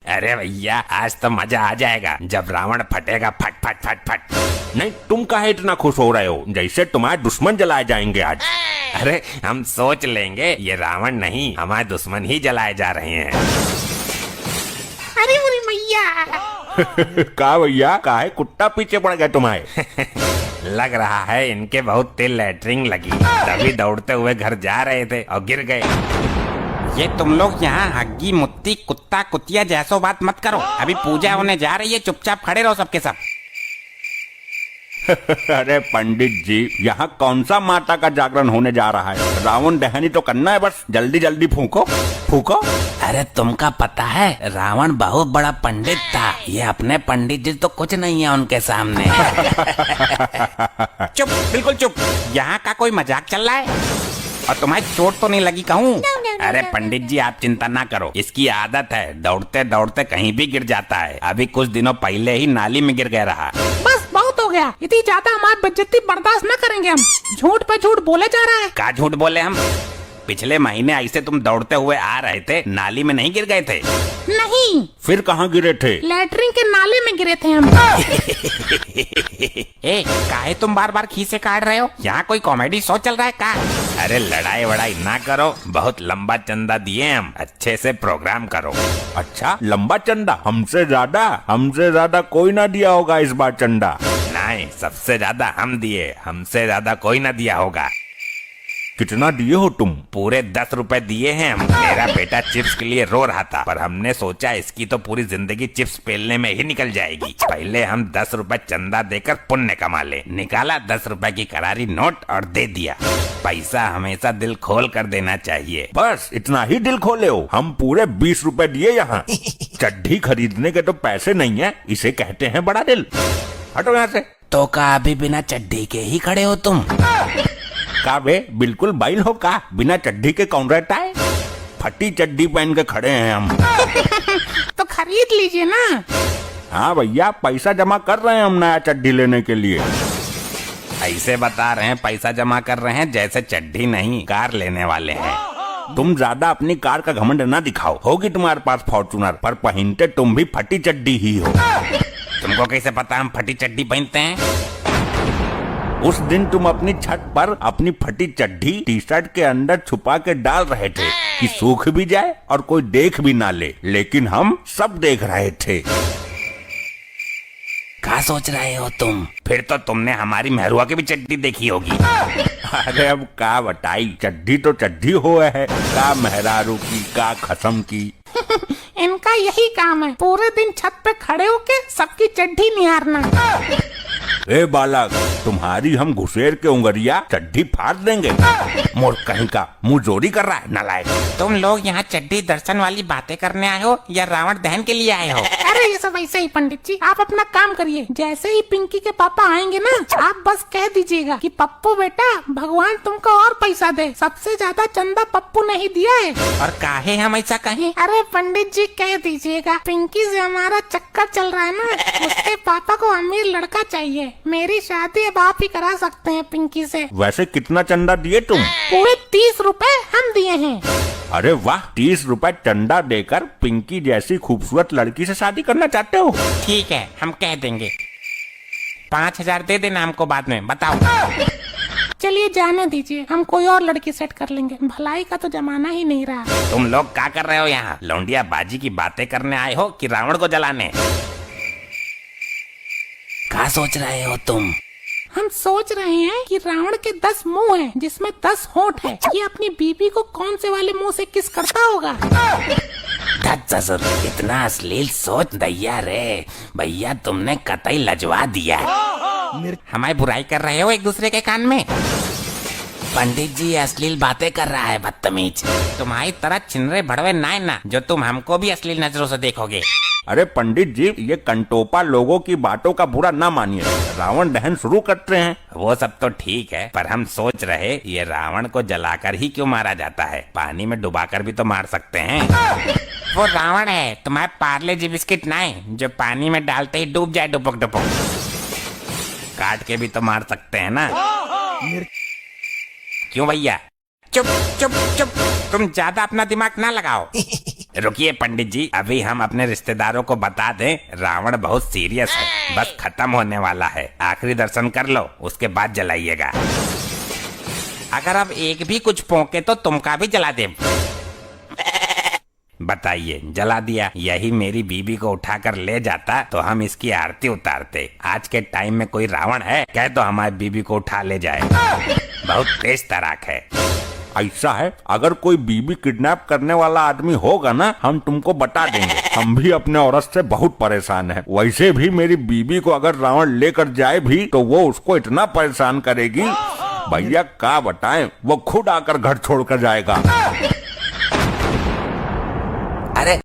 अरे भैया आज तो मजा आ जाएगा जब रावण फटेगा, फट फट फट फट। नहीं, तुम काहे इतना खुश हो रहे हो, जैसे तुम्हारे दुश्मन जलाए जाएंगे आज। अरे हम सोच लेंगे ये रावण नहीं हमारे दुश्मन ही जलाए जा रहे हैं। अरे मेरी मैया। का भैया, काहे कुत्ता पीछे पड़ गया तुम्हारे? लग रहा है इनके बहुत तेल लैटरिंग लगी, तभी दौड़ते हुए घर जा रहे थे और गिर गए। ये तुम लोग यहाँ हग्गी मुत्ती कुत्ता कुतिया जैसो बात मत करो, अभी पूजा होने जा रही है, चुपचाप खड़े रहो सबके सब। अरे पंडित जी, यहाँ कौन सा माता का जागरण होने जा रहा है? रावण दहनी तो करना है, बस जल्दी जल्दी फूको फूको। अरे तुमका पता है रावण बहुत बड़ा पंडित था, ये अपने पंडित जी तो कुछ नहीं है उनके सामने। चुप, बिल्कुल चुप, यहाँ का कोई मजाक चल रहा है और तुम्हारी चोट तो नहीं लगी कहूँ? अरे पंडित जी आप चिंता ना करो, इसकी आदत है, दौड़ते दौड़ते कहीं भी गिर जाता है। अभी कुछ दिनों पहले ही नाली में गिर गया रहा। बस बहुत हो गया, इतनी ज्यादा हमारी बेइज्जती बर्दाश्त न करेंगे हम। झूठ पे झूठ बोले जा रहा है। का झूठ बोले हम? पिछले महीने ऐसे तुम दौड़ते हुए आ रहे थे, नाली में नहीं गिर गए थे? नहीं, फिर कहाँ गिरे थे? लैटरिन के नाले में गिरे थे हम। ए, काहे तुम बार बार खीसे काट रहे हो? यहाँ कोई कॉमेडी शो चल रहा है का? अरे लड़ाई वड़ाई ना करो, बहुत लंबा चंदा दिए हम, अच्छे से प्रोग्राम करो। अच्छा, लंबा चंदा? हमसे ज्यादा कोई ना दिया होगा इस बार चंदा। नहीं, सबसे ज्यादा हम दिए, हमसे ज्यादा कोई ना दिया होगा। कितना दिए हो तुम? पूरे 10 रुपए दिए हैं हम। मेरा बेटा चिप्स के लिए रो रहा था, पर हमने सोचा इसकी तो पूरी जिंदगी चिप्स पेलने में ही निकल जाएगी, पहले हम 10 रुपए चंदा देकर पुण्य कमा ले। निकाला 10 रुपए की करारी नोट और दे दिया। पैसा हमेशा दिल खोल कर देना चाहिए। बस इतना ही दिल खोले हो? हम पूरे 20 रुपए दिए यहाँ। चड्ढी खरीदने के तो पैसे नहीं है, इसे कहते हैं बड़ा दिल। हटो यहाँ से। तो का अभी बिना चड्डी के ही खड़े हो तुम? का बे, बिल्कुल बैल हो का? बिना चड्डी के कौन रहता है? फटी चड्डी पहन के खड़े हैं हम। तो खरीद लीजिए ना। हाँ भैया, पैसा जमा कर रहे हैं हम नया चड्डी लेने के लिए। ऐसे बता रहे हैं पैसा जमा कर रहे हैं जैसे चड्डी नहीं कार लेने वाले हैं। तुम ज्यादा अपनी कार का घमंड ना दिखाओ, होगी तुम्हारे पास फॉर्चूनर, पर पहनते तुम भी फटी चड्डी ही हो। तुमको कैसे पता हम फटी चड्डी पहनते हैं? उस दिन तुम अपनी छत पर अपनी फटी चड्डी टी शर्ट के अंदर छुपा के डाल रहे थे कि सूख भी जाए और कोई देख भी ना ले, लेकिन हम सब देख रहे थे। क्या सोच रहे हो तुम? फिर तो तुमने हमारी मेहरुआ की भी चड्डी देखी होगी। अरे अब का बताई, चड्डी तो चड्डी हो है, का मेहरारू की का खसम की। इनका यही काम है, पूरे दिन छत पे खड़े होके सबकी चड्डी निहारना। ए बालक, तुम्हारी हम घुसेर के उंगरिया चड्डी फाड़ देंगे। मूर्ख कहीं का, मुंह जोरी कर रहा है नालायक। तुम लोग यहाँ चड्डी दर्शन वाली बातें करने आए हो या रावण दहन के लिए आए हो? अरे ये सब ऐसे ही पंडित जी, आप अपना काम करिए। जैसे ही पिंकी के पापा आएंगे ना, आप बस कह दीजिएगा कि पप्पू बेटा भगवान तुमको और पैसा दे, सबसे ज्यादा चंदा पप्पू ने ही दिया है। और काहे हम ऐसा कहें? अरे पंडित जी कह दीजिएगा, पिंकी से हमारा चक्कर चल रहा है ना, उसके पापा को अमीर लड़का चाहिए, मेरी शादी अब आप ही करा सकते हैं पिंकी से। वैसे कितना चंदा दिए तुम? पूरे 30 रुपए हम दिए हैं। अरे वाह, 30 रुपए चंदा देकर पिंकी जैसी खूबसूरत लड़की से शादी करना चाहते हो? ठीक है, हम कह देंगे। 5000 दे देना हमको बाद में, बताओ। चलिए जाने दीजिए, हम कोई और लड़की सेट कर लेंगे, भलाई का तो जमाना ही नहीं रहा। तुम लोग क्या कर रहे हो यहाँ? लौंडिया बाजी की बातें करने आए हो कि रावण को जलाने? क्या सोच रहे हो तुम? हम सोच रहे हैं कि रावण के 10 मुंह हैं, जिसमें 10 होंठ हैं। ये अपनी बीबी को कौन से वाले मुंह से किस करता होगा? ससुर, इतना अश्लील सोच दैया रे भैया, तुमने कतई लजवा दिया। हमारी बुराई कर रहे हो एक दूसरे के कान में? पंडित जी अश्लील बातें कर रहा है, बदतमीज। तुम्हारी तरह चिनरे भड़वे नाय ना, जो तुम हमको भी अश्लील नजरों से देखोगे। अरे पंडित जी, ये कंटोपा लोगों की बातों का बुरा ना मानिए, रावण दहन शुरू करते हैं। वो सब तो ठीक है, पर हम सोच रहे ये रावण को जलाकर ही क्यों मारा जाता है? पानी में डुबाकर भी तो मार सकते हैं। वो रावण है, तुम्हारे पार्ले जी बिस्किट ना है, जो पानी में डालते ही डूब जाए डुबक डुबक। काट के भी तो मार सकते हैं ना। क्यों भैया? चुप चुप चुप, तुम ज्यादा अपना दिमाग ना लगाओ। रुकिए पंडित जी, अभी हम अपने रिश्तेदारों को बता दें, रावण बहुत सीरियस है, बस खत्म होने वाला है। आखिरी दर्शन कर लो, उसके बाद जलाइएगा। अगर अब एक भी कुछ पोंके तो तुमका भी जला दे। बताइए, जला दिया। यही मेरी बीबी को उठाकर ले जाता तो हम इसकी आरती उतारते। आज के टाइम में कोई रावण है, कह तो हमारी बीबी को उठा ले जाए। बहुत तेज तराक है। ऐसा है, अगर कोई बीबी किडनैप करने वाला आदमी होगा ना, हम तुमको बता देंगे। हम भी अपने औरत से बहुत परेशान हैं। वैसे भी मेरी बीबी को अगर रावण लेकर जाए भी तो वो उसको इतना परेशान करेगी, भैया क्या बताएं, वो खुद आकर घर छोड़कर जाएगा।